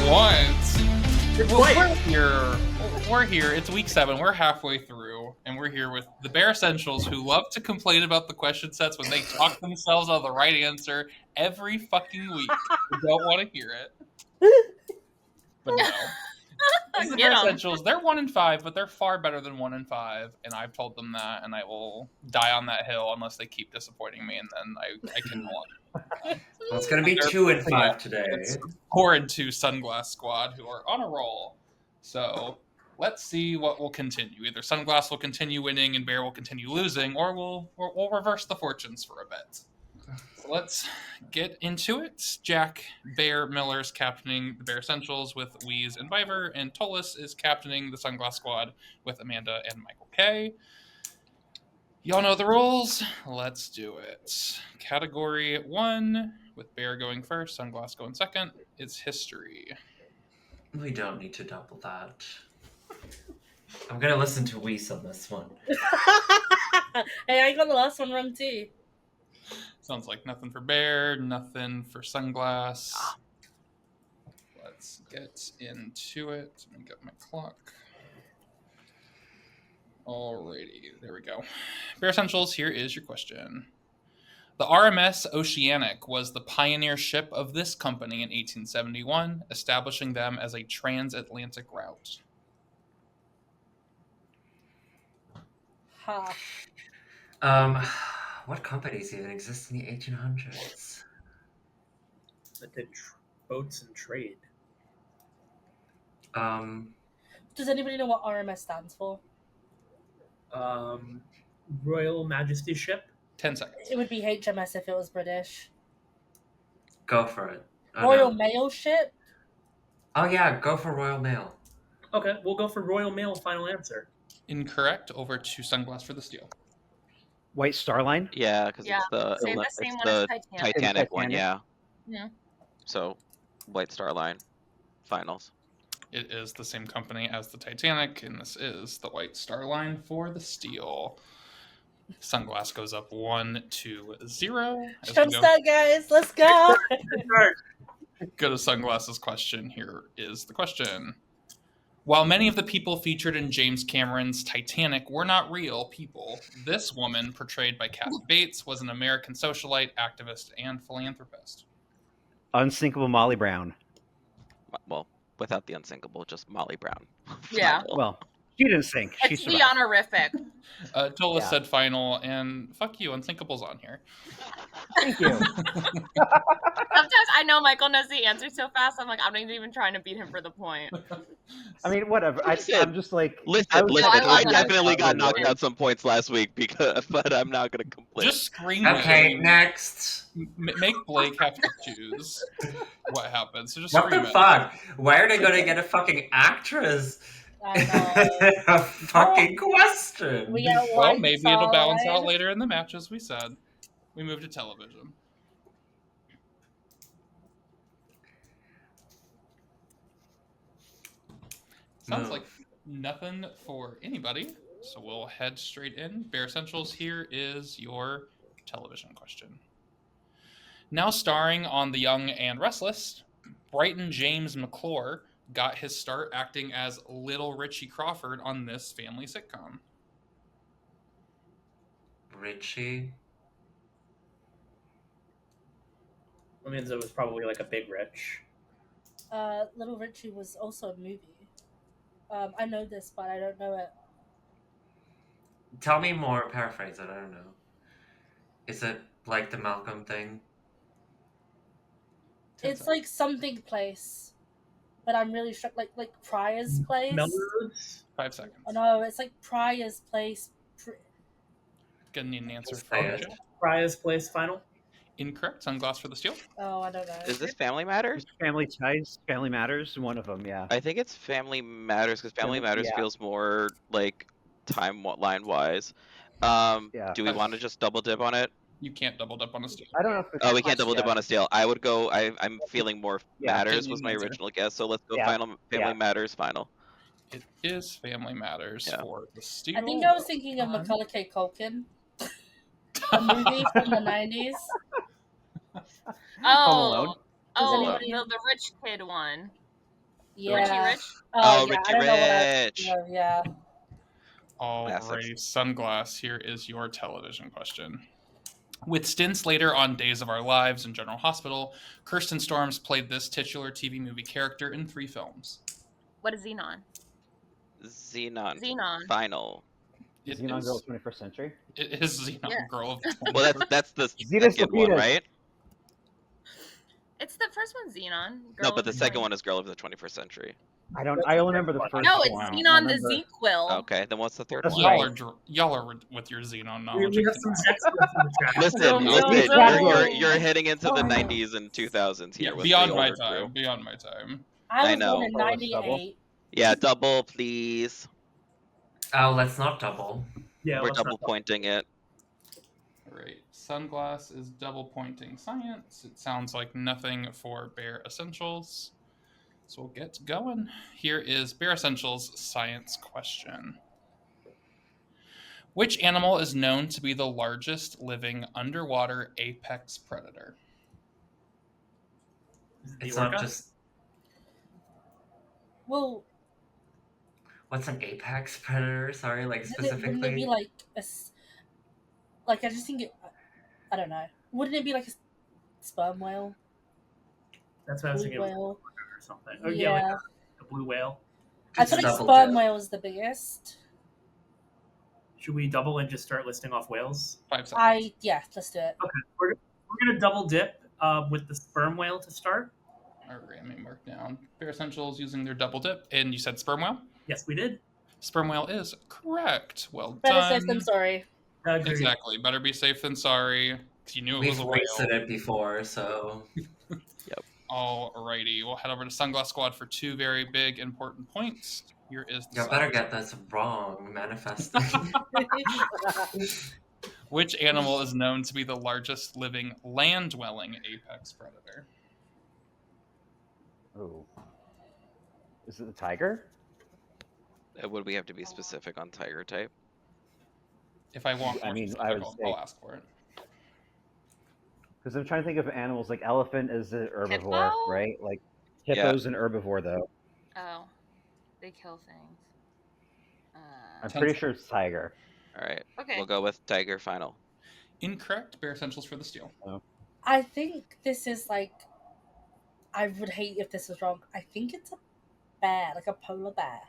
want. Well, We're here. It's week 7. We're halfway through, and we're here with the Bear Essentials, who love to complain about the question sets when they talk themselves out of the right answer every fucking week. We don't want to hear it. But no. The Bear Essentials, they're 1-5, but they're far better than 1-5, and I've told them that, and I will die on that hill unless they keep disappointing me, and then I can no longer. Well, it's going to be 2-5 today. It's 4-2 Sunglass squad who are on a roll. So let's see what will continue. Either Sunglass will continue winning and Bear will continue losing, or we'll reverse the fortunes for a bit. So let's get into it. Jack Bear Miller's captaining the Bear Essentials with Wheeze and Viver, and Tolis is captaining the Sunglass squad with Amanda and Michael K. Y'all know the rules. Let's do it. Category 1, with Bear going first, Sunglass going second, it's history. We don't need to double that. I'm going to listen to Weiss on this one. Hey, I got the last one wrong too. Sounds like nothing for Bear, nothing for Sunglass. Let's get into it. Let me get my clock. Alrighty, there we go. Bear Essentials, here is your question. The RMS Oceanic was the pioneer ship of this company in 1871, establishing them as a transatlantic route. What companies even exist in the 1800s? That did boats and trade. Does anybody know what RMS stands for? Royal Majesty ship. 10 seconds. It would be HMS if it was British. Go for it. Royal Mail ship? Oh yeah, go for Royal Mail. Okay, we'll go for Royal Mail. Final answer. Incorrect. Over to Sunglass for the steal. White Star Line? Yeah, because it's the Titanic one, yeah. Yeah. So, White Star Line. Finals. It is the same company as the Titanic, and this is the White Star Line for the steal. Sunglass goes up 1-0. Jumpstart, guys. Let's go. Go to Sunglass's question. Here is the question. While many of the people featured in James Cameron's Titanic were not real people, this woman, portrayed by Kathy Bates, was an American socialite, activist, and philanthropist. Unsinkable Molly Brown. Well, without the unsinkable, just Molly Brown. Yeah. Well, she didn't sink. She It's the survived. honorific. Tola said final, and fuck you, Unsinkable's on here. Thank you. Sometimes I know Michael knows the answer so fast, I'm like, I'm not even trying to beat him for the point. I mean, whatever. I'm just like... Listen, I I definitely got knocked out some points last week, but I'm not going to complain. Just scream. Okay, next. Make Blake have to choose what happens. So just What scream the it. fuck? Why are they going to get a fucking actress? I know. A fucking question. We got Well, White maybe Star it'll balance Line. out later in the match, as we said. We moved to television. Sounds like nothing for anybody, so we'll head straight in. Bear Essentials, here is your television question. Now starring on The Young and Restless, Brighton James McClure got his start acting as Little Richie Crawford on this family sitcom. Richie? That means it was probably like a big rich. Little Richie was also a movie. I know this, but I don't know it. Tell me more, paraphrase it, I don't know. Is it like the Malcolm thing? It's like something place, but I'm really struck like Pryor's Place. Melrose? 5 seconds. Oh no, it's like Pryor's Place. Gonna need an answer Say from it. Joe. Pryor's Place final? Incorrect. Sunglass for the steal. Oh, I don't know. Is this Family Matters? Family Ties, Family Matters, one of them, yeah. I think it's Family Matters, because Family Matters Yeah. feels more like timeline-wise. Yeah. Do we want to just double dip on it? You can't double dip on a steal. I don't know if it's... Oh, we can't double dip yeah. on a steal. I would go. I'm feeling more Yeah. Matters was my Answer. original guess, so let's go Yeah. Family Yeah. Matters final. It is Family Matters Yeah. for the steal. I think I was thinking of Macaulay Culkin, a movie from the 90s. Home Alone. Oh, anybody- the rich kid one. Yeah. Richie Rich. Oh, yeah, I Richie don't know what Rich. yeah. Alrighty, Sunglass, here is your television question. With stints later on Days of Our Lives and General Hospital, Kirsten Storms played this titular TV movie character in 3 films. What is Xenon? Xenon. Xenon. Final. It Xenon is, Girl 21st Century. it is Xenon Yeah. Girl of the 21st. Well, that's the Zetas second one, Lapidus. right? It's the first one, Xenon. No, Girl but of the second 20. one is Girl of the 21st Century. I only remember the first No, one. it's I Xenon the remember- Zequel. Okay, then what's the third That's one? right. Y'all are with your Xenon We, knowledge. we have some experts in the chat. Listen, you're heading into the 90s and 2000s here Yeah, with beyond the my older time. crew. Beyond my time. I I was know. born in Oh, it's double? 98. Yeah, double, please. Oh, let's not double. Yeah, We're let's double not- pointing it. Alright, Sunglass is double pointing science. It sounds like nothing for Bare Essentials. So we'll get going. Here is Bare Essentials science question. Which animal is known to be the largest living underwater apex predator? Is it the It's orca? not just. Well, What's an apex predator? Sorry, like wouldn't it be specifically. like like I just think I don't know. Wouldn't it be like a sperm whale? That's what I was Blue thinking. It was whale? or something. Oh yeah, Yeah. like a blue whale. I Just thought like double sperm dip. whale was the biggest. Should we double and just start listing off whales? 5 seconds. Let's do it. We're gonna double dip with the sperm whale to start. Alright, let me mark down. Bare Essentials using their double dip. And you said sperm whale? Yes, we did. Sperm whale is correct. Well Better done. safe than sorry. Agreed. Exactly. Better be safe than sorry. 'Cause you knew it was We've a whale. wasted it before, so. Alrighty, we'll head over to Sunglass Squad for 2 very big, important points. Here is the You better science. get this wrong, manifesting. Which animal is known to be the largest living land-dwelling apex predator? Oh. Is it the tiger? Would we have to be specific on tiger type? If I want, I more mean, specific, I would I'll say- ask for it. Because I'm trying to think of animals like elephant is an herbivore, Hippo? right? Like hippo's an herbivore though. Oh, they kill things. I'm pretty sure it's tiger. All right, Okay. we'll go with tiger final. Incorrect. Bare Essentials for the steal. I think this is like. I would hate if this was wrong. I think it's a bear, like a polar bear.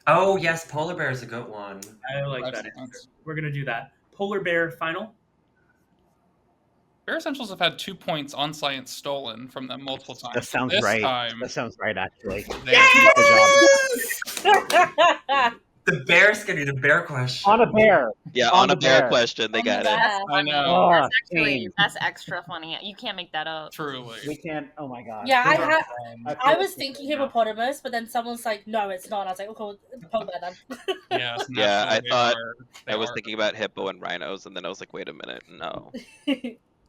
Oh yes, polar bear is a good one. I like 5 that seconds. answer. We're gonna do that. Polar bear final. Bare Essentials have had 2 points on science stolen from them multiple times. That sounds this right. Time, That sounds right, actually. they Good job. The bear's getting the bear question. On a bear. Yeah, On on a the bear bear. question, they On got the it. bear. That's I funny. know. Oh, That's actually shame. that's extra funny. You can't make that up. Truly. We can't. Oh my god. Yeah, Those are I fun. I was thinking hippopotamus, but then someone's like, "No, it's not." I was like, "Oh, cool, it's polar bear then." Yes, Yeah, I naturally they thought- they I was are. thinking about hippo and rhinos, and then I was like, wait a minute, no.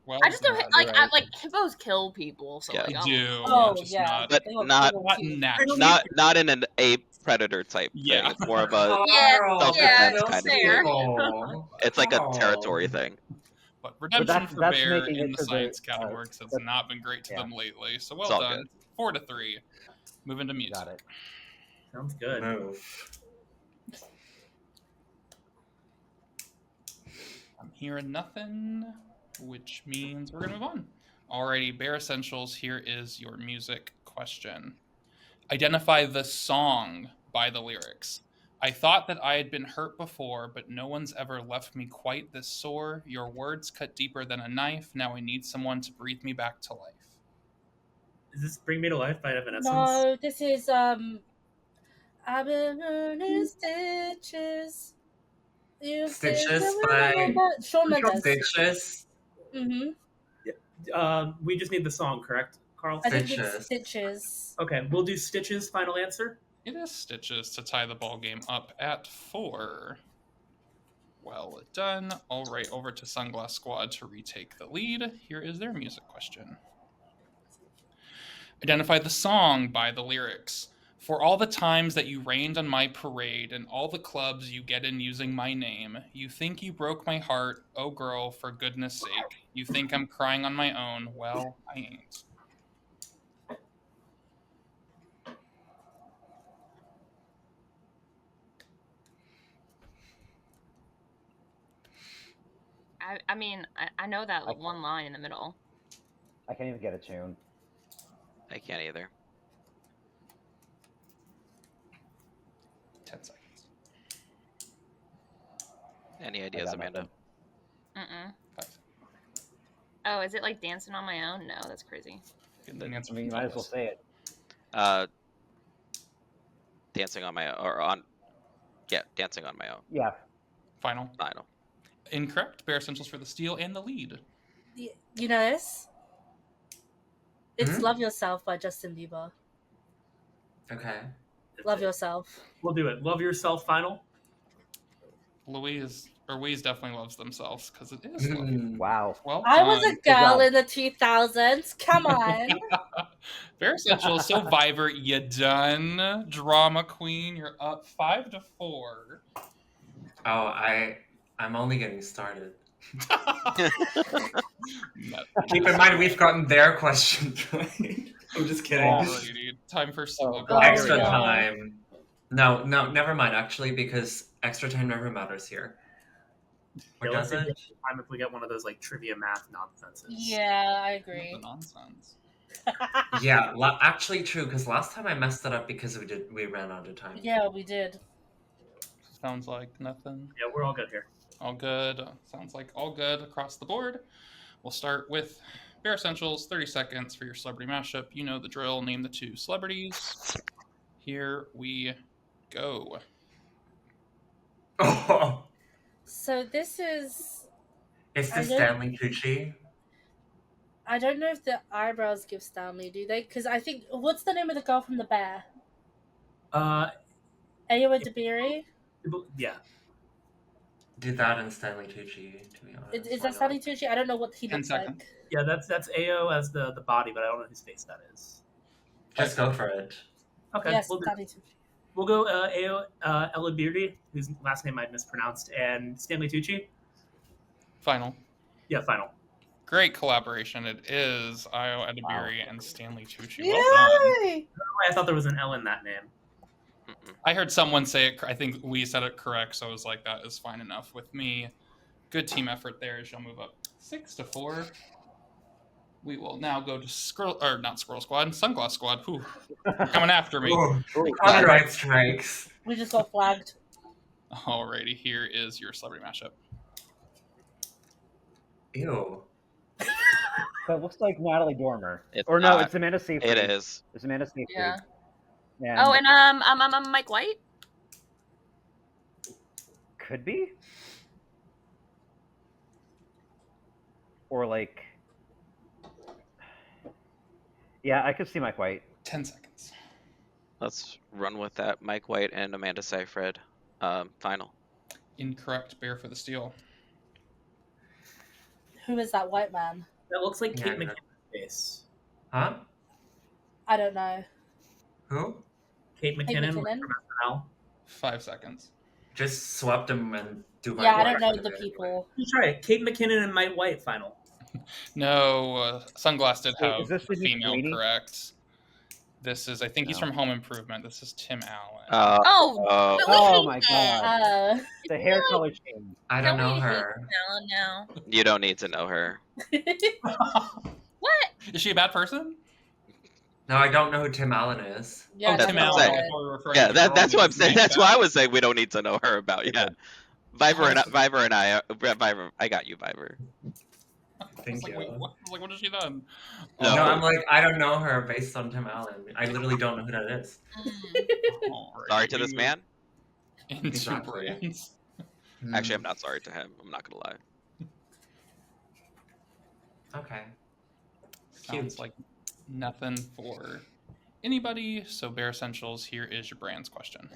Well, I just don't done. like right. like hippos kill people. So Yeah. like, They oh. do. Oh just yeah, Not, But they were not- cool not too. natural. Not in an ape predator type Yeah. thing. It's more of a Yeah, self-defense yeah, kind of fair. thing. It's like a territory thing. But redemption that's- for that's Bear making in it the to the, science category has that's- not been great to yeah. them lately. So It's well all done. 4-3. Moving to music. Got it. Sounds good. Move. I'm hearing nothing, which means we're gonna move on. Alrighty, Bare Essentials, here is your music question. Identify the song by the lyrics. I thought that I had been hurt before, but no one's ever left me quite this sore. Your words cut deeper than a knife. Now I need someone to breathe me back to life. Is this Bring Me to Life by Evanescence? No, this is I've been running stitches. You Stitches by- Shawn Mendes. Stitches. We just need the song, correct, Carl? I think it's Stitches. Stitches. Okay, we'll do Stitches. Final answer. It is Stitches to tie the ball game up at 4. Well done. All right, over to Sunglass Squad to retake the lead. Here is their music question. Identify the song by the lyrics. For all the times that you rained on my parade and all the clubs you get in using my name, you think you broke my heart, oh girl, for goodness sake. You think I'm crying on my own. Well, I ain't. I mean, I know that like, I- one line in the middle. I can't even get a tune. I can't either. 10 seconds. Any I ideas, got Amanda? nothing. Mm-mm. 5. Oh, is it like dancing on my own? No, that's crazy. Get the answer I mean, you from might as well Douglas. say it. Dancing on my own, or on. Yeah, dancing on my own. Yeah. Final. Final. Incorrect. Bare Essentials for the steal and the lead. You know this? It's Hmm? Love Yourself by Justin Bieber. Okay. Love Yourself. We'll do it. Love yourself. Final. Louise definitely loves themselves because it is love. Wow. Well, I was a done. girl job. in the 2000s. Come on. Bare Essentials, so Viver, you done. Drama Queen, you're up 5-4. Oh, I'm only getting started. No. Keep in mind we've gotten their question right. I'm just kidding. Alrighty, time for solo. Oh, Girl. Extra no. time. No, never mind. Actually, because extra time never matters here. Or Yeah, let's does take it? the time if we get one of those like trivia math nonsenses. Yeah, I What agree. the nonsense. Yeah, actually true. Because last time I messed it up because we ran out of time. Yeah, we did. Sounds like nothing. Yeah, we're all good here. All good. Sounds like all good across the board. We'll start with Bare Essentials. 30 seconds for your celebrity mashup. You know the drill. Name the 2 celebrities. Here we go. Oh, So this is. is I this don't- Stanley Tucci? I don't know if the eyebrows give Stanley, do they? Because I think. What's the name of the girl from The Bear? Uh, Ayo Debiri? yeah. Did that and Stanley Tucci, to be honest. Is Why that Stanley not? Tucci? I don't know what he 10 looks seconds. like. Yeah, that's Ao as the body, but I don't know whose face that is. Just go for it. Okay, Yes, we'll, Stanley Tucci. we'll go Ao Elabirdi, whose last name I mispronounced, and Stanley Tucci. Final. Yeah, final. Great collaboration. It is Ayo Edebiri and Stanley Tucci. Well done. Yay! I thought there was an L in that name. Mm-mm. I heard someone say it. I think we said it correct, so I was like, that is fine enough with me. Good team effort there as you'll move up 6-4. We will now go to not Squirrel Squad, Sunglass Squad. Whew. They're coming after me. Ooh, Ooh, copyright strikes. We just got flagged. Alrighty, here is your celebrity mashup. Ew. So it looks like Natalie Dormer. It's Or no, not. it's Amanda Seyfried. It is. It's Amanda Seyfried. Yeah. And Oh, and Mike White. could be. Or like. Yeah, I could see Mike White. 10 seconds. Let's run with that. Mike White and Amanda Seyfried. Final. Incorrect. Bear for the steal. Who is that white man? That looks like Kate Yeah. McKinnon's face. Huh? I don't know. Who? Kate McKinnon. McKinnon? From SNL. 5 seconds. Just swap them and do my Yeah, I don't know reaction the of it anyway. people. You try it. Kate McKinnon and Mike White final. No, Sunglass did Wait, have is this a the new female Sweeney? correct. This is, I think he's No. from Home Improvement. This is Tim Allen. Oh, but we Oh hate my that. god. The hair color change. I don't Don't know we hate her. Alan now? You don't need to know her. What? Is she a bad person? No, I don't know who Tim Allen is. Yeah, that's Tim what I'm Allen. saying. I thought we were referring Yeah, to the girl that's who what I'm was saying. named That's why I that. was saying we don't need to know her about. Yeah. Viver and I got you, Viver. I was Thank like, you. wait, what? I was like, what has she done? No. No, I'm like, I don't know her based on Tim Allen. I literally don't know who that is. Alrighty, Sorry to we this move man. Into Exactly. brands. Actually, I'm not sorry to him. I'm not gonna lie. Okay. Sounds Cute. like nothing for anybody. So, Bare Essentials, here is your brands question.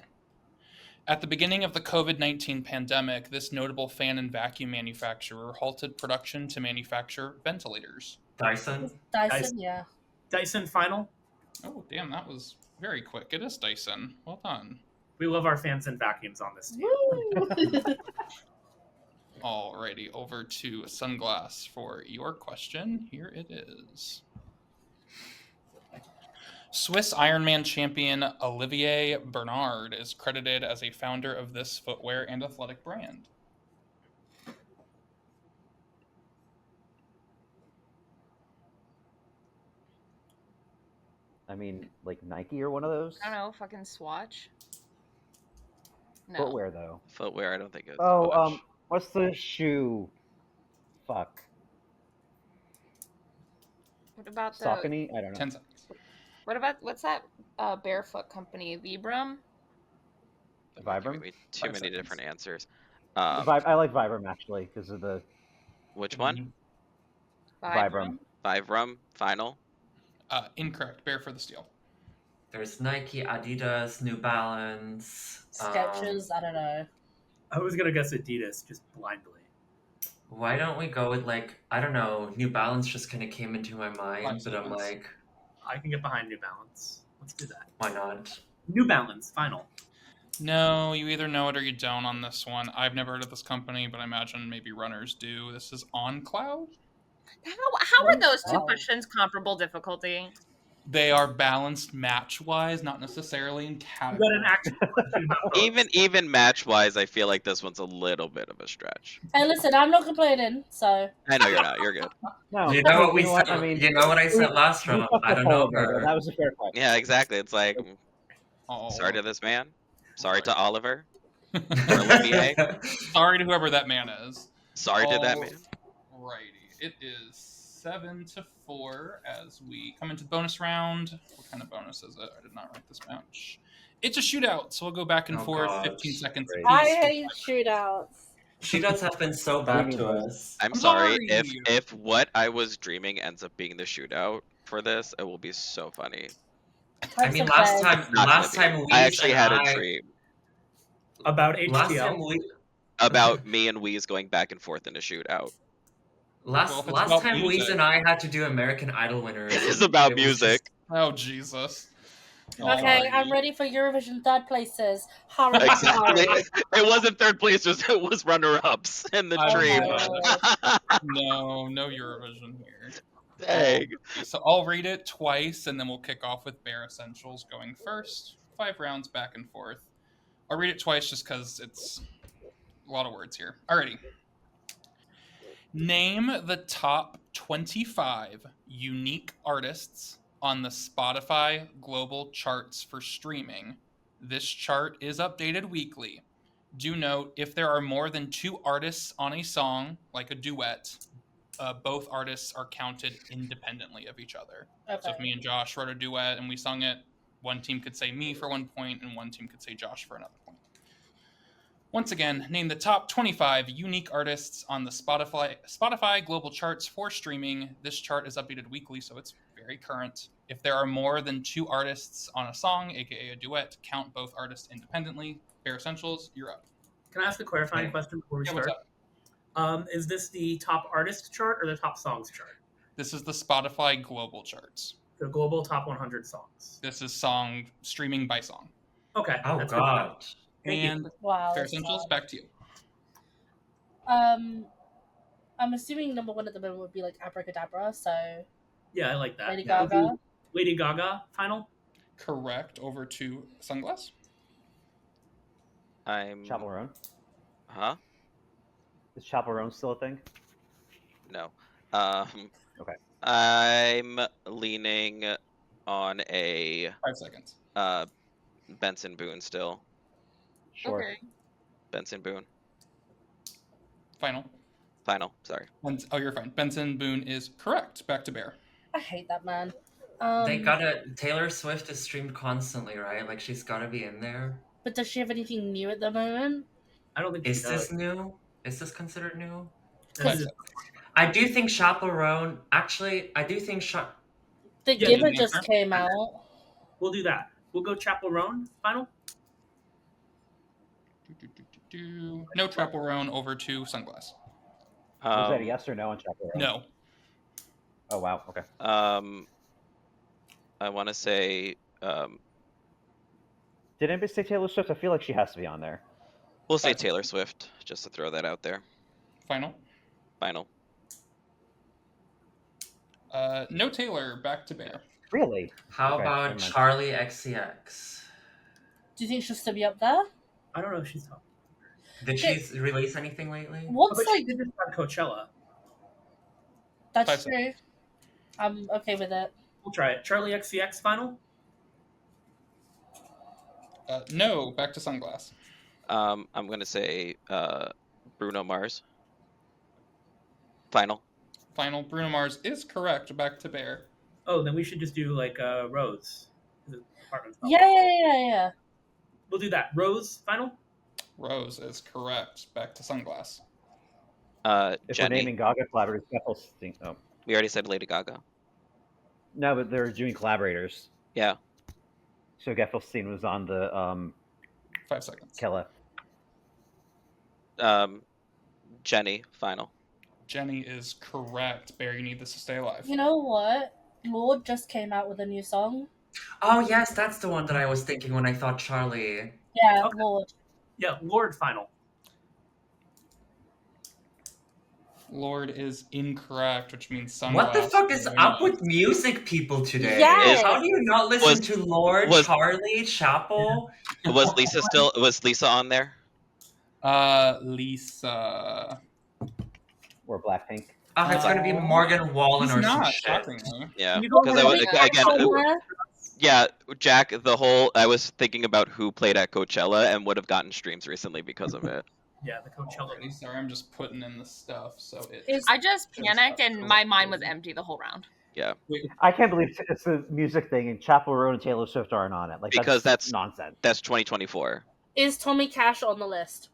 At the beginning of the COVID-19 pandemic, this notable fan and vacuum manufacturer halted production to manufacture ventilators. Dyson? Dyson, yeah. Dyson final. Oh, damn, that was very quick. It is Dyson. Well done. We love our fans and vacuums on this team. Woo! Alrighty, over to Sunglass for your question. Here it is. Swiss Ironman champion Olivier Bernard is credited as a founder of this footwear and athletic brand. I mean, like Nike or one of those. I don't know, fucking Swatch. No. Footwear though. Footwear, I don't think it's. Oh, Swatch. what's the shoe? Fuck. What about the? Saucony? I don't know. 10 seconds. What about what's that? Barefoot company, Vibram. That might give Vibram? me too 5 many seconds. different answers. I like Vibram actually because of the Which one? Vibram. Vibram, final. Incorrect. Bear for the steal. There's Nike, Adidas, New Balance. Sketches. I don't know. I was gonna guess Adidas just blindly. Why don't we go with like, I don't know, New Balance just kind of came into my mind, 5 but I'm seconds. like, I can get behind New Balance. Let's do that. why not? New Balance, final. No, you either know it or you don't on this one. I've never heard of this company, but I imagine maybe runners do. This is On Cloud. How are those two Oh. questions comparable difficulty? They are balanced match-wise, not necessarily in You category. got an actual question about books. Even match wise, I feel like this one's a little bit of a stretch. Hey, listen, I'm not complaining, so I know you're not. You're good. No, You know what we said? I mean, you know what I said last we round? fucked I the don't know polar bear, though. her. That was a fair question. Yeah, exactly. It's like, Oh, sorry to this man. Sorry to Right. Oliver. Or Olivier. Sorry to whoever that man is. Sorry to that Oh. man. Alrighty. It is 7-4 as we come into the bonus round. What kind of bonus is it? I did not write this match. It's a shootout, so we'll go back and Oh, forth. God. 15 seconds Great. apiece. I hate shootouts. Shootouts have been so bad to us. I'm sorry. Sorry. If what I was dreaming ends up being the shootout for this, it will be so funny. I mean, Types of last beds. Not time gonna be. we I actually had a dream About Last time HTL. we about me and Weez going back and forth in a shootout. Well, if it's last about time Weez music. and I had to do American Idol winners. It's about it was music. Oh, Jesus. Okay, Alrighty. I'm ready for Eurovision third places. Hurry, Exactly. hurry. It wasn't third place, it was runner ups in the Oh, dream. No Eurovision here. Dang. So I'll read it twice, and then we'll kick off with Bare Essentials going first. 5 rounds back and forth. I'll read it twice just because it's a lot of words here. Alrighty. Name the top 25 unique artists on the Spotify global charts for streaming. This chart is updated weekly. Do note, if there are more than 2 artists on a song, like a duet, both artists are counted independently of each other. So if Okay. me and Josh wrote a duet and we sung it, one team could say me for 1 point and one team could say Josh for another point. Once again, name the top 25 unique artists on the Spotify global charts for streaming. This chart is updated weekly, so it's very current. If there are more than 2 artists on a song, aka a duet, count both artists independently. Bare Essentials, you're up. Can I ask a clarifying question before we Yeah, start? what's up? Is this the top artist chart or the top songs chart? This is the Spotify global charts. The global top 100 songs. This is song streaming by song. Okay. Oh that's good. God. Thank you. And Wow. Bare that's Essentials, sad. back to you. I'm assuming number 1 at the moment would be like Abracadabra, so Yeah, I like that. Lady We'll do Gaga. Lady Gaga, final. Correct. Over to Sunglass. I'm. Chaperone. Huh? Is chaperone still a thing? No. Okay. I'm leaning on a 5 seconds. Benson Boone still. Sure. Okay. Benson Boone. Final. Final. Sorry. Oh, you're fine. Benson Boone is correct. Back to Bear. I hate that man. They gotta. Taylor Swift is streamed constantly, right? Like she's gotta be in there. But does she have anything new at the moment? I don't think Is she does. this new? Is this considered new? This is- I do think Chaperone. Actually, I do think The Yeah, Giver the just answer. came out. We'll do that. We'll go Chaperone, final. No Chaperone. Over to Sunglass. Was that a yes or no on chaperone? No. Oh wow. Okay. I want to say. Did anybody say Taylor Swift? I feel like she has to be on there. We'll say Five. Taylor Swift, just to throw that out there. Final. Final. No Taylor. Back to Bear. Really? How Okay, about never mind. Charlie XCX? Do you think she'll still be up there? I don't know if she's top. Did she release anything lately? What's But she like? did this on Coachella. That's 5 true. I'm okay with it. We'll try it. Charlie XCX final. No, back to Sunglass. I'm gonna say Bruno Mars. Final. Final, Bruno Mars is correct. Back to Bear. Oh, then we should just do like Rose. 'Cause it's apartment spell. Yeah. We'll do that. Rose final. Rose is correct. Back to Sunglass. If we're Jenny. naming Gaga collaborators, Geffelstein. Oh. We already said Lady Gaga. No, but they're doing collaborators. Yeah. So Geffelstein was on the 5 seconds. Kella. Jenny. Final. Jenny is correct. Bear, you need this to stay alive. You know what? Lord just came out with a new song. Oh yes, that's the one that I was thinking when I thought Charlie. Yeah, Okay. Lord. Yeah, Lord final. Lord is incorrect, which means Sunglass. What the fuck is up wins. with music people today? Yes. How do you not listen to Lord, was- Charlie, Chapel? Was Lisa on there? Lisa. Or Blackpink. It's gonna be Morgan Wallen He's or some not, shit. shockingly. Yeah. Can you go Because over I the- was again. Somewhere? Yeah, Jack. I was thinking about who played at Coachella and would have gotten streams recently because of it. Yeah, the Coachella. Alrighty, sorry, I'm just putting in the stuff, so it. Is I just panicked and my mind was empty the whole round. I can't believe it's a music thing and Chapel Roan and Taylor Swift aren't on it. Like Because that's- nonsense. That's 2024. is Tommy Cash on the list?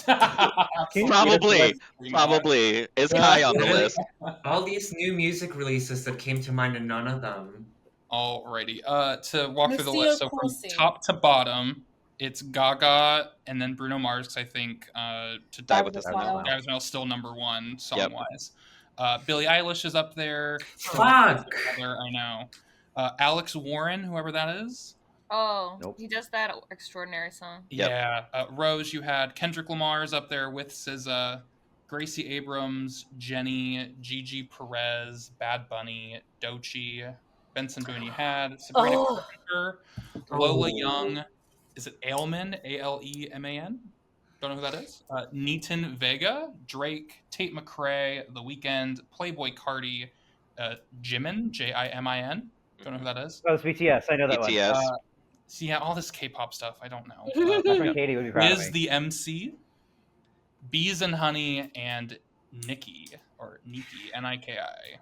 Probably. Probably. Is Kai on the list? All these new music releases that came to mind and none of them. Alrighty. To walk through the Missy list, so from O'Corsey. top to bottom, it's Gaga and then Bruno Mars. 'Cause I think to Die Die with a Smile. Smile. Die with a Smile still number one song Yep. wise. Billie Eilish is up there. Fuck. I know. Alex Warren, whoever that is. Oh, Nope. he does that extraordinary song. Yep. Yeah. Rose, you had Kendrick Lamar's up there with SZA, Gracie Abrams, Jenny, Gigi Perez, Bad Bunny, Doechii, Benson Boone. You had Sabrina Oh. Carpenter, Lola Oh. Young. Is it Ailman? Aleman? Don't know who that is. Neaton Vega, Drake, Tate McRae, The Weeknd, Playboy Cardi, Jimin, Jimin. Don't know who that is. Oh, it's BTS. I know that BTS. So yeah, all this K-pop stuff. I don't know. one. My friend Katie would be proud of Is me. the MC, Bees and Honey, and Nikki Niki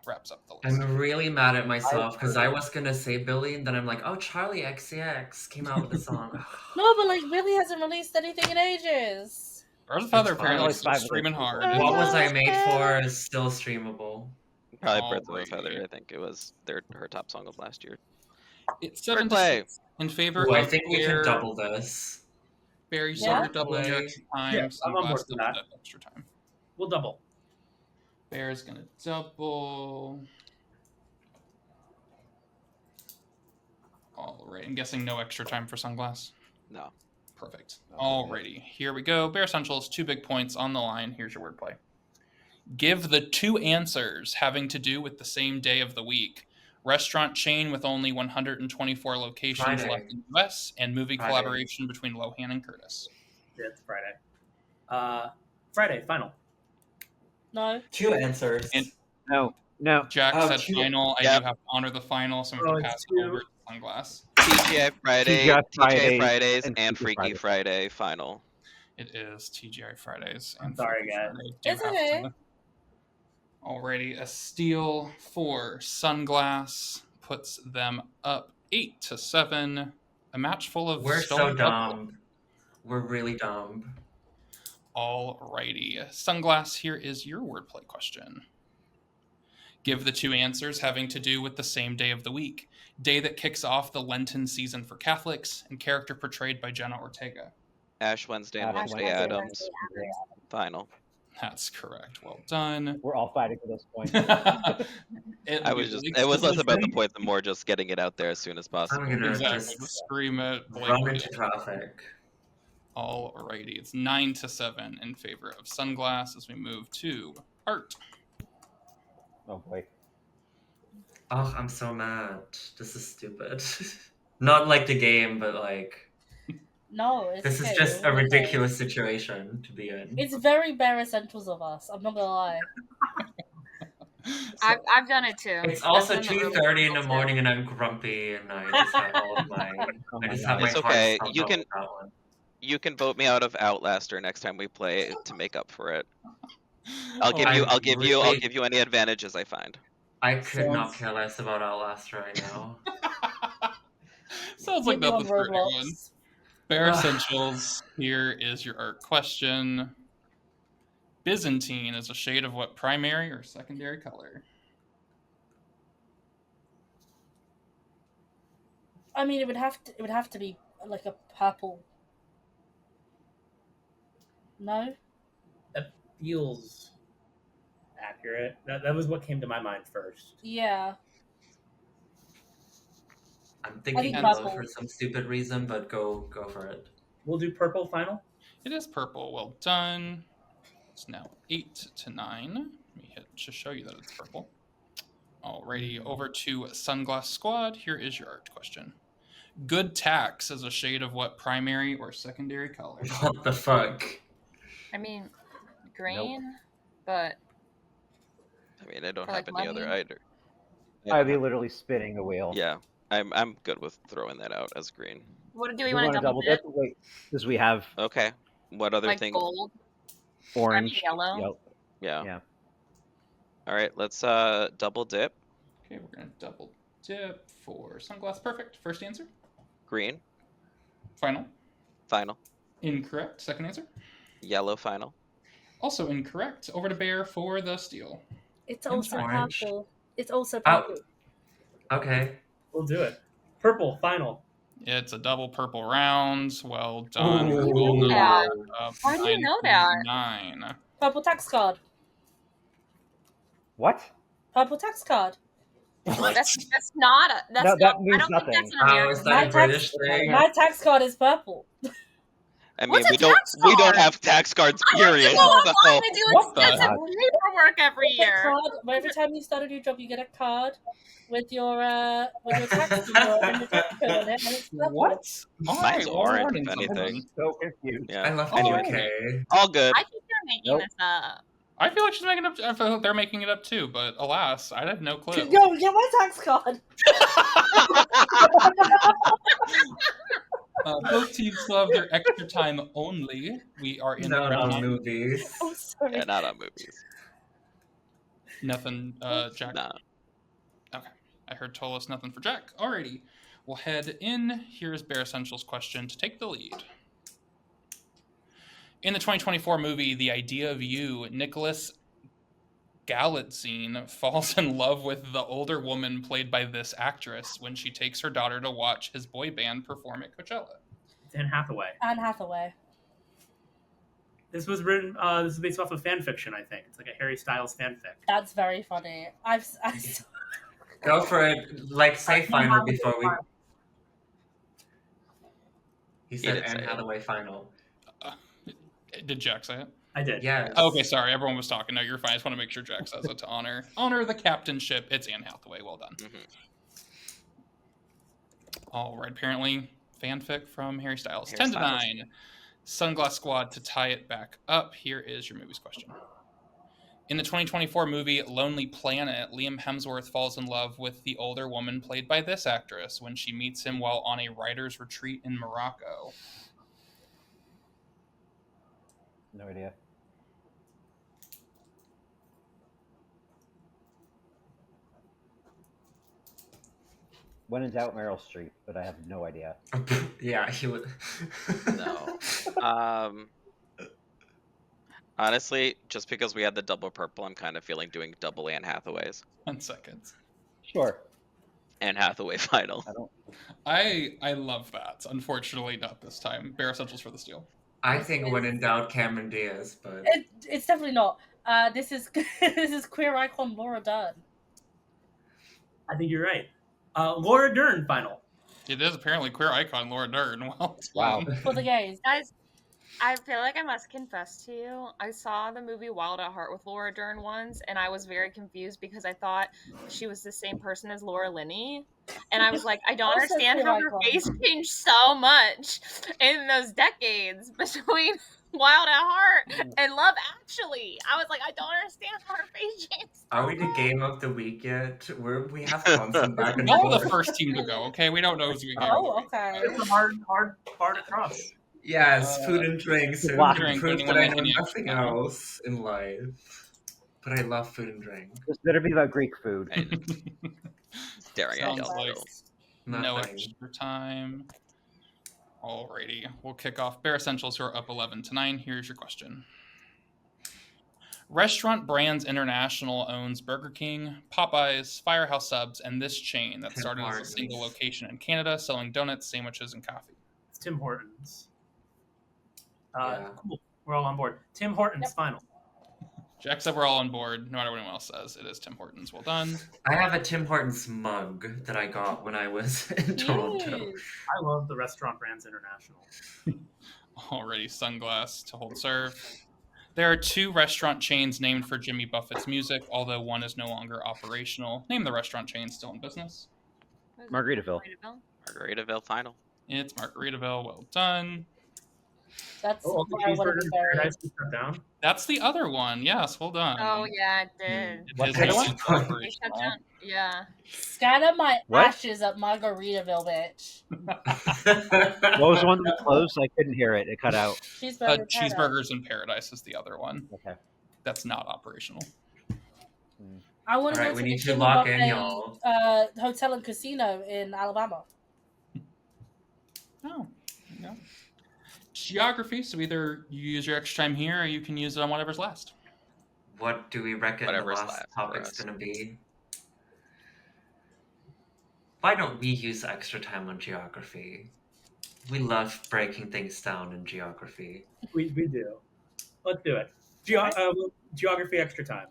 wraps up the list. I'm really mad at myself because I was gonna say Billy and then I'm like, oh, Charlie XCX came out with a song. No, but like Billy hasn't released anything in ages. Earth Feather It's apparently fine. still Like streaming 5 hard. minutes. What was I made for is still streamable. Probably Birth of a Alrighty. Feather. I think it was her top song of last year. It's Fair 7 to play. 6 in favor Ooh, I of think we Bear. can double this. Bear, you Yeah? saw double your extra time. Yeah, I'm on board Sunglass for double that. extra time. We'll double. Bear's gonna double. Alright, I'm guessing no extra time for Sunglass. No. Perfect. No, Alrighty, here we go. Bear Essentials, 2 big points on the line. Here's your wordplay. Give the 2 answers having to do with the same day of the week. Restaurant chain with only 124 locations Friday. left in the US, and movie Friday. collaboration between Lohan and Curtis. Yeah, it's Friday. Friday final. No. 2 answers. And- No. Jack Oh, said two- final. I Yep. do have to honor the final, so I'm going to it's pass it 2. over to Sunglass. TGI Friday, TGI TGI Fridays, Fridays, and and Freaky Freaky Friday final. It is TGI Fridays. I'm and sorry, Freaky guys. Friday. Do It's have okay. to- Alrighty, a steal for Sunglass puts them up 8 to 7. A match full of We're so stolen dumb. We're really dumb. Alrighty, Sunglass, here is your wordplay question. Give the 2 answers having to do with the same day of the week. Day that kicks off the Lenten season for Catholics, and character portrayed by Jenna Ortega. Ash Wednesday and Ash Wednesday Wednesday, Adams final. That's correct. Well done. We're all fighting for this point. It was less about the point and more just getting it out there as soon as possible. I'm gonna Exactly. just Just scream it. run blatantly. into traffic. Alrighty, it's 9 to 7 in favor of Sunglass as we move to Art. Oh boy. Oh, I'm so mad. This is stupid. Not like the game, but like No, it's this is okay. just a It's okay. ridiculous situation to be in. It's very Bare Essentials of us. I'm not gonna lie. I've done it too. It's I've also done the early 2:30 in the too. morning and I'm grumpy and I just have all of my Oh I my just God. have my It's heart okay. stumped You out can with that one. you can vote me out of Outlaster next time we play to make up for it. I'll give Oh, you I I'll give you I'll really give you any advantages I find. I could not Sounds- care less about Outlast right now. Sounds Get like me on nothing for anyone. Roblox. Bear Ugh. Essentials, here is your art question. Byzantine is a shade of what primary or secondary color? I mean, it would have to be like a purple. No. That feels accurate. That was what came to my mind first. Yeah. I'm thinking think yellow purple. for some stupid reason, but go for it. We'll do purple final. It is purple. Well done. It's now 8-9. Let me hit to show you that it's purple. Alrighty, over to Sunglass Squad. Here is your art question. Good tax is a shade of what primary or secondary color? What the fuck? I mean, green, but I mean, I don't For, have like, any other money? either. I'd be literally spinning the wheel. Yeah, I'm good with throwing that out as green. what do we You want to wanna double dip? Wait, because we have Okay. What other Like thing? gold? orange, yellow? Yeah. Yeah. All right, let's double dip. Okay, we're gonna double dip for Sunglass. Perfect. First answer. Green, Final. final. Incorrect. Second answer. Yellow, final. Also incorrect. Over to Bear for the steal. It's also orange. purple. It's also Oh. purple. Okay. We'll do it. Purple final. It's a double purple round. Well done. Ooh. Roll number Yeah. of Why do you know that? 9. Purple tax card. What? Purple tax card. That's not a. That's No, not, that means I don't nothing. think that's an Oh, American. is that My a tax- British thing? My tax card is purple. I mean, What's a we don't tax we don't card? have tax cards. I have to Period. go online So- and do What the extensive heck? paperwork every It's a year. card where every time you start a new job, you get a card with your tax number and your tax code on it, and it's purple. What? Mine's we're orange, learning if something. anything. So confused. I Yeah. love Anyway. UK. All good. I think you're making Nope. this up. I feel like she's making up. I feel like they're making it up too, but alas, I had no clue. Yo, get my tax card. Both teams still have their extra time only. We are in Not the on round. movies. Oh, sorry. Yeah, not on movies. Nothing, Jack. Nah. Okay, I heard Tolos. Nothing for Jack. Alrighty, we'll head in. Here's Bear Essentials question to take the lead. In the 2024 movie The Idea of You, Nicholas Galitzine falls in love with the older woman played by this actress when she takes her daughter to watch his boy band perform at Coachella. Anne Hathaway. Anne Hathaway. This was written. This is based off of fan fiction. I think it's like a Harry Styles fanfic. That's very funny. Go for it. Like, say final before we. He said did say Anne it. Hathaway final. Did Jack say it? I did. Yes. Okay, sorry. Everyone was talking. No, you're fine. I just want to make sure Jack says it to honor the captainship. It's Anne Hathaway. Well done. Mhm. All right. Apparently, fanfic from Harry Styles. Harry 10-9. Sunglass Squad to tie it back up. Here is your movie's question. In the 2024 movie Lonely Planet, Liam Hemsworth falls in love with the older woman played by this actress when she meets him while on a writer's retreat in Morocco. No idea. When in doubt, Meryl Streep, but I have no idea. Yeah, he would. No. Honestly, just because we had the double purple, I'm kind of feeling doing double Anne Hathaways. 10 seconds. Sure. Anne Hathaway final. I don't. I love that. Unfortunately, not this time. Bear Essentials for the steal. I think when in doubt, Cameron Diaz, but It's definitely not. This is this is queer icon Laura Dern. I think you're right. Laura Dern final. It is apparently queer icon Laura Dern. Well, Wow. For the gays. Guys, I feel like I must confess to you. I saw the movie Wild at Heart with Laura Dern once, and I was very confused because I thought she was the same person as Laura Linney. And I was like, I don't Also understand queer how her icon. face changed so much in those decades between Wild at Heart and Love Actually. I was like, I don't understand how her face changed Are we the game of the week yet? We have constant back and Y'all are the forth. first team to go, okay? We don't know who's going to Oh, okay. It's a hard bar to cross. Yes, food and drink. So Wow. proof Drinking, that I anyone know like nothing any extra time? else in life. But I love food and drink. This better be about Greek food. Hey, staring at Sounds y'all like still. no Nothing. extra time. Alrighty, we'll kick off Bare Essentials, who are up 11-9. Here's your question. Restaurant Brands International owns Burger King, Popeyes, Firehouse Subs, and this chain that Tim started as a Hortons. single location in Canada, selling donuts, sandwiches, and coffee. It's Tim Hortons. Yeah. Cool. We're all on board. Tim Hortons final. Jack said we're all on board, no matter what anyone else says. It is Tim Hortons. Well done. I have a Tim Hortons mug that I got when I was in Toronto. Cute. I love the Restaurant Brands International. Already Sunglass to hold serve. There are 2 restaurant chains named for Jimmy Buffett's music, although one is no longer operational. Name the restaurant chain still in business. What is it? Margaritaville. Margaritaville final. It's Margaritaville. Well done. That's Oh, what I would have Cheeseburger in buried. Paradise is shut down. That's the other one. Yes, well done. Oh yeah, it did. It What is kind no of longer one? They shut operational. down. Yeah. Scatter my What? ashes at Margaritaville, bitch. What was the one that closed? I couldn't hear it. It cut out. Cheeseburger. Cheeseburgers in Paradise is the other one. Okay. That's not operational. I want to Alright, go to we the need to Jimmy lock in, Buffett, y'all. hotel and casino in Alabama. Oh, yeah. Geography. So either you use your extra time here, or you can use it on whatever's last. What do we reckon Whatever's the last left for topic's us. gonna be? Why don't we use extra time on geography? We love breaking things down in geography. We do. Let's do it. Geography extra time.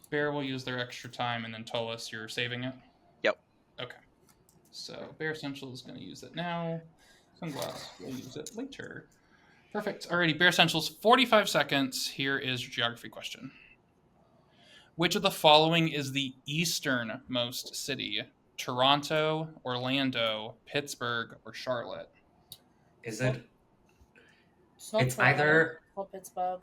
Bear will use their extra time, and then Tolis, you're saving it? Yep. Okay. So Bear Essential is going to use it now. Sunglass will use it later. Perfect. Alrighty, Bear Essentials, 45 seconds. Here is your geography question. Which of the following is the easternmost city? Toronto, Orlando, Pittsburgh, or Charlotte? Is it? not It's Toronto, either. or Pittsburgh.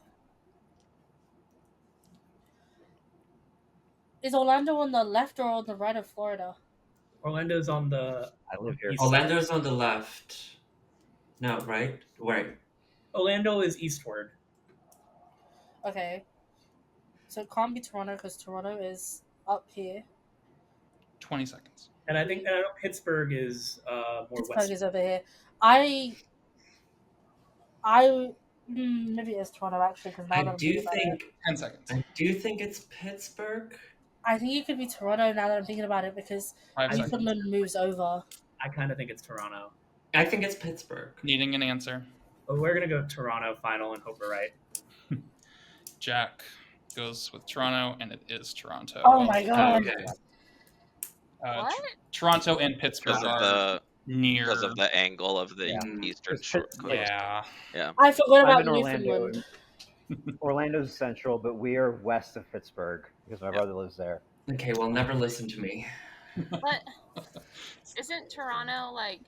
Is Orlando on the left or on the right of Florida? Orlando's on the I live here. East- Orlando's on the left. No, right? Right. Orlando is eastward. Okay. So it can't be Toronto because Toronto is up here. 20 seconds. And I know Pittsburgh is more Pittsburgh west. is over here. Maybe it's Toronto actually because now that I I'm do thinking about it. think. 10 seconds. I do think it's Pittsburgh. I think it could be Toronto now that I'm thinking about it because 5 seconds. Newfoundland moves over. I kind of think it's Toronto. I think it's Pittsburgh. Needing an answer. But we're gonna go Toronto final and hope we're right. Jack goes with Toronto, and it is Toronto. Oh my god. Okay. What? Toronto and Pittsburgh Because of are near. because of the angle of the Yeah. eastern It's shore Pitt- coast. Yeah. I forgot I'm about in Orlando. Newfoundland. Orlando's central, but we are west of Pittsburgh because my brother lives there. Okay, well, never listen to me. But isn't Toronto like?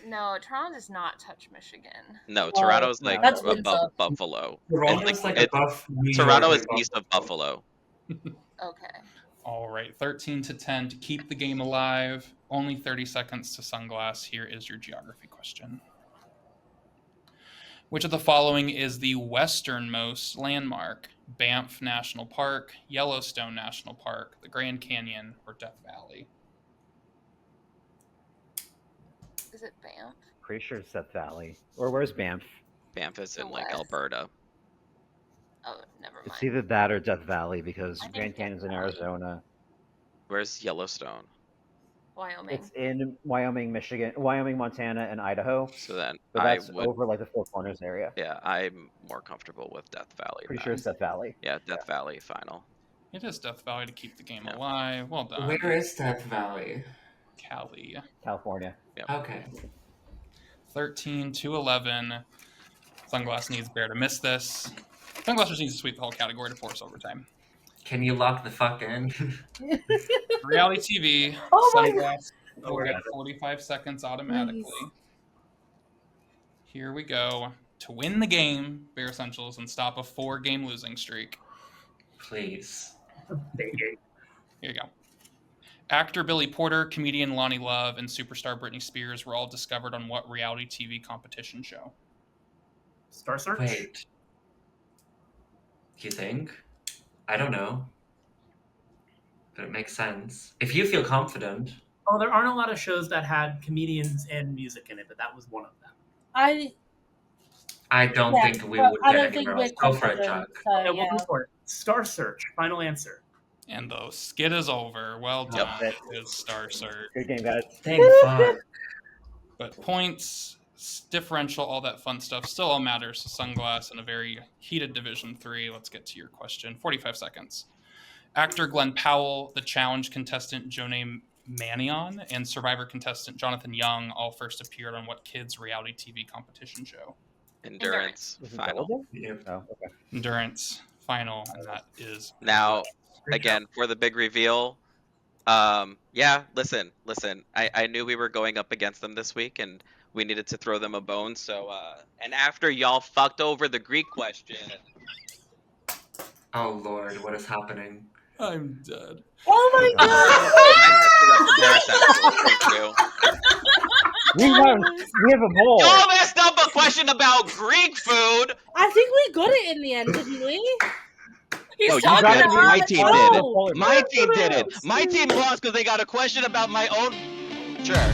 No, Toronto does not touch Michigan. No, Toronto's no, like that's above Windsor. Buffalo. Toronto's like it- above New York, Toronto is like east of Buffalo. Okay. All right, 13-10 to keep the game alive. Only 30 seconds to Sunglass. Here is your geography question. Which of the following is the westernmost landmark? Banff National Park, Yellowstone National Park, the Grand Canyon, or Death Valley? Is it Banff? Pretty sure it's Death Valley. Or where's Banff? Banff is The in like west. Alberta. Oh, never mind. It's either that or Death Valley because I think Grand Death Canyon's in Valley. Arizona. Where's Yellowstone? Wyoming. It's in Wyoming, Michigan, Wyoming, Montana, and Idaho. So then But I that's would. over like the Four Corners area. Yeah, I'm more comfortable with Death Valley. Pretty then. sure it's Death Valley. Yeah, Death Valley final. It is Death Valley to keep the game Yeah. alive. Well done. Where is Death Valley? Cali. California. Okay. 13-11. Sunglass needs Bear to miss this. Sunglass just needs to sweep the whole category to force overtime. Can you lock the fuck in? Reality TV. Oh my Sunglass will we're get good. 45 seconds automatically. Nice. Here we go. To win the game, Bear Essentials, and stop a 4-game losing streak. Please. Baking. Here you go. Actor Billy Porter, comedian Lonnie Love, and superstar Britney Spears were all discovered on what reality TV competition show? Star Search. Wait. You think? I don't know. But it makes sense. If you feel confident. Oh, there aren't a lot of shows that had comedians and music in it, but that was one of them. I don't Yeah, think we but would I get don't think anywhere else. we're Go for it, confident. Jack. So Yeah, yeah. we'll go for it. Star Search. Final answer. And the skit is over. Well done. Yep. It is Star Search. Good game, guys. Thank fuck. But points, differential, all that fun stuff still all matters to Sunglass in a very heated Division 3. Let's get to your question. 45 seconds. Actor Glenn Powell, the challenge contestant Jonay Manion, and Survivor contestant Jonathan Young all first appeared on what kids' reality TV competition show? Endurance Was it final. double? Yep. Oh, okay. Endurance final, and that is Now, Great again, for the big reveal, yeah, listen. I knew we were going up against them this week, and we needed to throw them a bone. So, and after y'all fucked over the Greek question, Oh lord, what is happening? I'm dead. Oh my god! I had to let the bear thank you. We have a mole. Y'all messed up a question about Greek food. I think we got it in the end, didn't we? He's No, you talking got it. about My team did it. Oh, My team did it. My team lost because they got a question about my own. Sure.